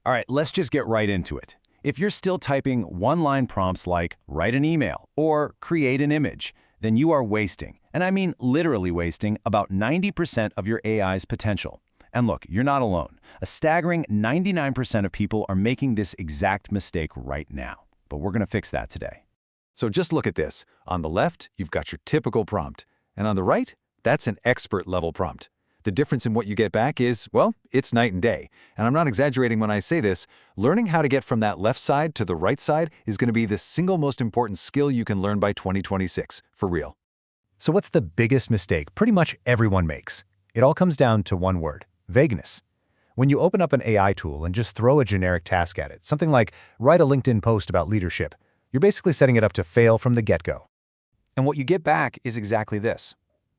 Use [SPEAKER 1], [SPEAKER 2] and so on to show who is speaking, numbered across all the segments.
[SPEAKER 1] All right, let's just get right into it. If you're still typing one-line prompts like write an email or create an image, then you are wasting, and I mean literally wasting, about 90% of your AI's potential. And look, you're not alone. A staggering 99% of people are making this exact mistake right now. But we're going to fix that today.
[SPEAKER 2] So just look at this. On the left, you've got your typical prompt. And on the right, that's an expert-level prompt. The difference in what you get back is, well, it's night and day. And I'm not exaggerating when I say this. Learning how to get from that left side to the right side is going to be the single most important skill you can learn by 2026, for real.
[SPEAKER 3] So what's the biggest mistake pretty much everyone makes? It all comes down to one word: vagueness. When you open up an AI tool and just throw a generic task at it, something like write a LinkedIn post about leadership, you're basically setting it up to fail from the get-go.
[SPEAKER 4] And what you get back is exactly this: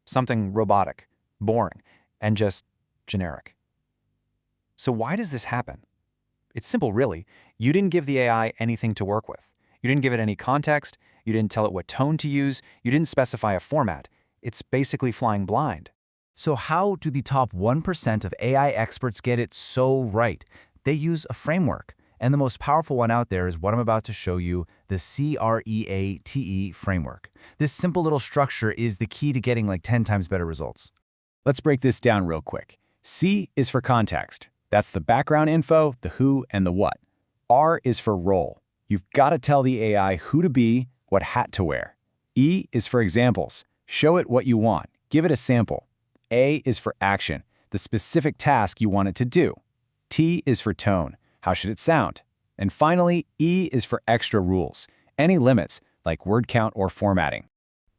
[SPEAKER 4] something robotic, boring, and just generic. So why does this happen? It's simple, really. You didn't give the AI anything to work with. You didn't give it any context. You didn't tell it what tone to use. You didn't specify a format. It's basically flying blind.
[SPEAKER 3] So how do the top 1% of AI experts get it so right? They use a framework. And the most powerful one out there is what I'm about to show you, the C.R.E.A.T.E framework. This simple little structure is the key to getting like 10 times better results.
[SPEAKER 1] Let's break this down real quick. C is for context. That's the background info, the who, and the what. R is for role. You've got to tell the AI who to be, what hat to wear. E is for examples. Show it what you want. Give it a sample. A is for action, the specific task you want it to do. T is for tone. How should it sound? And finally, E is for extra rules. Any limits, like word count or formatting.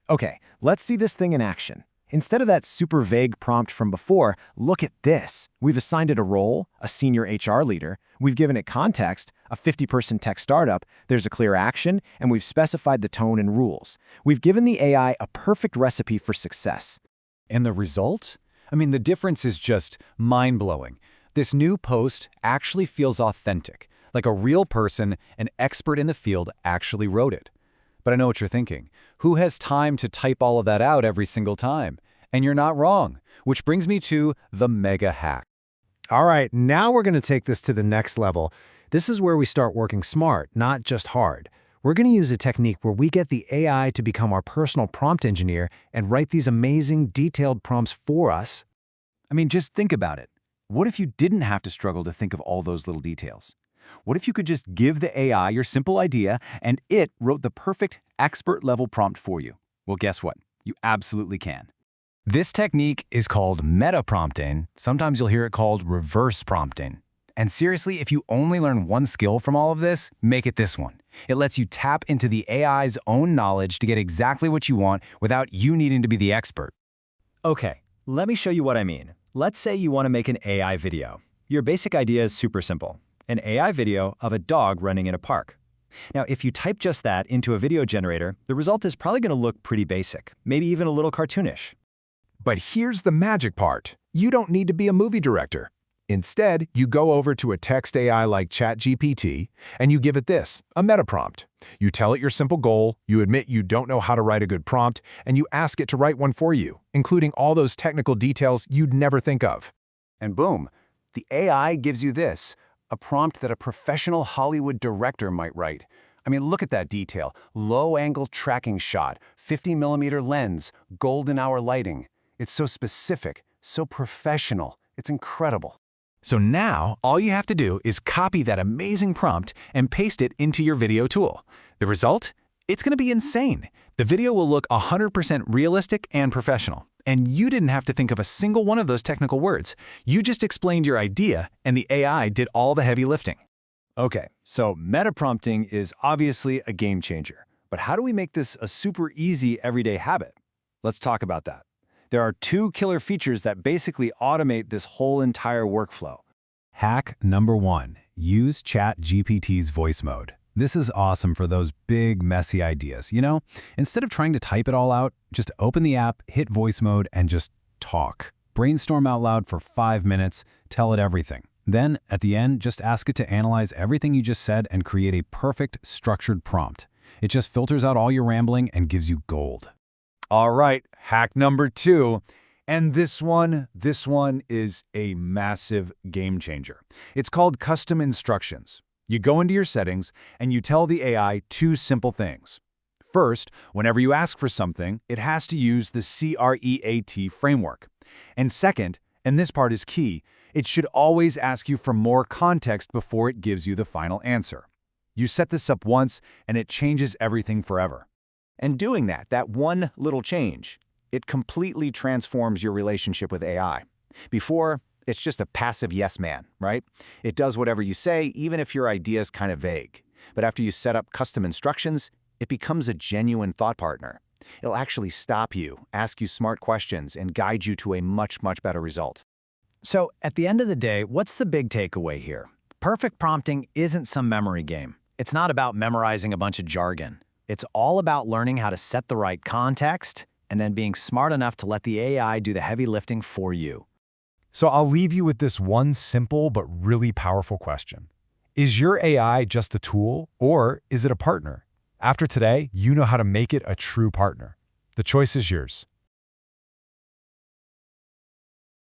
[SPEAKER 3] Okay, let's see this thing in action. Instead of that super vague prompt from before, look at this. We've assigned it a role, a senior HR leader. We've given it context, a 50-person tech startup. There's a clear action, and we've specified the tone and rules. We've given the AI a perfect recipe for success.
[SPEAKER 1] And the result? I mean, the difference is just mind-blowing. This new post actually feels authentic, like a real person, an expert in the field, actually wrote it. But I know what you're thinking. Who has time to type all of that out every single time? And you're not wrong, which brings me to the mega hack.
[SPEAKER 3] All right, now we're going to take this to the next level. This is where we start working smart, not just hard. We're going to use a technique where we get the AI to become our personal prompt engineer and write these amazing, detailed prompts for us.
[SPEAKER 1] I mean, just think about it. What if you didn't have to struggle to think of all those little details? What if you could just give the AI your simple idea and it wrote the perfect expert-level prompt for you? Well, guess what? You absolutely can. This technique is called meta prompting. Sometimes you'll hear it called reverse prompting. And seriously, if you only learn one skill from all of this, make it this one. It lets you tap into the AI's own knowledge to get exactly what you want without you needing to be the expert.
[SPEAKER 5] Okay, let me show you what I mean. Let's say you want to make an AI video. Your basic idea is super simple: an AI video of a dog running in a park. Now, if you type just that into a video generator, the result is probably going to look pretty basic, maybe even a little cartoonish.
[SPEAKER 6] But here's the magic part. You don't need to be a movie director. Instead, you go over to a text AI like ChatGPT, and you give it this, a meta prompt. You tell it your simple goal, you admit you don't know how to write a good prompt, and you ask it to write one for you, including all those technical details you'd never think of.
[SPEAKER 1] And boom, the AI gives you this, a prompt that a professional Hollywood director might write. I mean, look at that detail. Low-angle tracking shot, 50mm lens, golden hour lighting. It's so specific, so professional. It's incredible.
[SPEAKER 3] So now, all you have to do is copy that amazing prompt and paste it into your video tool. The result? It's going to be insane. The video will look 100% realistic and professional. And you didn't have to think of a single one of those technical words. You just explained your idea, and the AI did all the heavy lifting.
[SPEAKER 1] Okay, so meta prompting is obviously a game changer. But how do we make this a super easy everyday habit? Let's talk about that. There are two killer features that basically automate this whole entire workflow.
[SPEAKER 3] Hack number 1. Use ChatGPT's Voice Mode. This is awesome for those big, messy ideas, you know? Instead of trying to type it all out, just open the app, hit Voice Mode, and just talk. Brainstorm out loud for 5 minutes, tell it everything. Then, at the end, just ask it to analyze everything you just said and create a perfect, structured prompt. It just filters out all your rambling and gives you gold.
[SPEAKER 2] All right, hack number 2.
[SPEAKER 1] And this one is a massive game changer. It's called custom instructions. You go into your settings and you tell the AI two simple things. First, whenever you ask for something, it has to use the C.R.E.A.T. framework. And second, and this part is key, it should always ask you for more context before it gives you the final answer. You set this up once and it changes everything forever.
[SPEAKER 5] And doing that one little change, it completely transforms your relationship with AI. Before, it's just a passive yes man, right? It does whatever you say, even if your idea is kind of vague. But after you set up custom instructions, it becomes a genuine thought partner. It'll actually stop you, ask you smart questions, and guide you to a much better result. So, at the end of the day, what's the big takeaway here? Perfect prompting isn't some memory game. It's not about memorizing a bunch of jargon. It's all about learning how to set the right context and then being smart enough to let the AI do the heavy lifting for you.
[SPEAKER 3] So I'll leave you with this one simple but really powerful question. Is your AI just a tool, or is it a partner? After today, you know how to make it a true partner. The choice is yours.